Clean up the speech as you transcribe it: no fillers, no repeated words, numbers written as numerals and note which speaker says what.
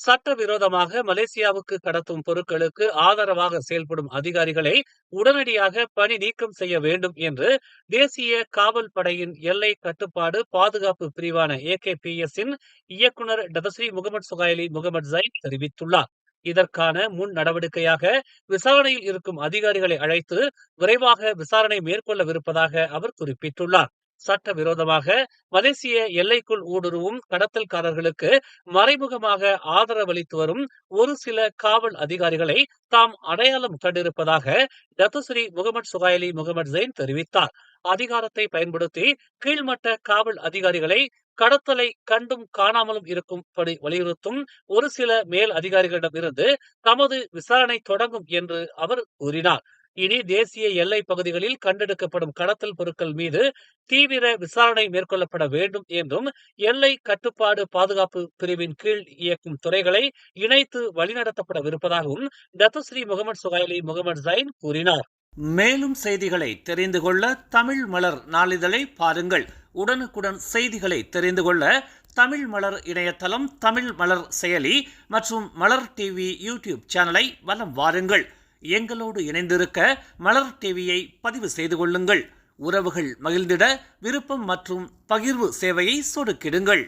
Speaker 1: சட்டவிரோதமாக மலேசியாவுக்கு கடத்தும் பொருட்களுக்கு ஆதரவாக செயல்படும் அதிகாரிகளை உடனடியாக பணி நீக்கம் செய்ய வேண்டும் என்று தேசிய காவல் படையின் எல்லை கட்டுப்பாடு பாதுகாப்பு பிரிவான AKPS இன் இயக்குனர் டதஸ்ரீ முகமது சுகாயிலி முகமது ஜைன் தெரிவித்துள்ளார். இதற்கான முன் நடவடிக்கையாக விசாரணையில் இருக்கும் அதிகாரிகளை அழைத்து விரைவாக விசாரணை மேற்கொள்ளவிருப்பதாக அவர் குறிப்பிட்டுள்ளார். சட்டவிரோதமாக மலேசிய எல்லைக்குள் ஊடுருவும் கடத்தல்காரர்களுக்கு மறைமுகமாக ஆதரவளித்து வரும் ஒரு சில காவல் அதிகாரிகளை தாம் அடையாளம் கண்டிருப்பதாக டத்துஸ்ரீ முகமது சுகாயிலி முகமது ஜெயின் தெரிவித்தார். அதிகாரத்தை பயன்படுத்தி கீழ்மட்ட காவல் அதிகாரிகளை கடத்தலை கண்டும் காணாமலும் இருக்கும்படி வலியுறுத்தும் ஒரு சில மேல் அதிகாரிகளிடமிருந்து தமது விசாரணை தொடங்கும் என்று அவர் கூறினார். இனி தேசிய எல்லை பகுதிகளில் கண்டெடுக்கப்படும் கடத்தல் பொருட்கள் மீது தீவிர விசாரணை மேற்கொள்ளப்பட வேண்டும் என்றும் எல்லை கட்டுப்பாடு பாதுகாப்பு பிரிவின் கீழ் இயக்கும் துறைகளை இணைத்து வழிநடத்தப்படவிருப்பதாகவும் டத்துஸ்ரீ முகமது சுகாயிலி முகமது ஜைன் கூறினார். மேலும் செய்திகளை தெரிந்து கொள்ள தமிழ் மலர் நாளிதழை பாருங்கள். உடனுக்குடன் செய்திகளை தெரிந்து கொள்ள தமிழ் மலர் இணையதளம், தமிழ் மலர் செயலி மற்றும் மலர் டிவி யூடியூப் சேனலை வலம் வாருங்கள். எங்களோடு இணைந்திருக்க மலர் டிவியை பதிவு செய்து கொள்ளுங்கள். உறவுகள் மகிழ்ந்திட விருப்பம் மற்றும் பகிர்வு சேவையை சொடுக்கிடுங்கள்.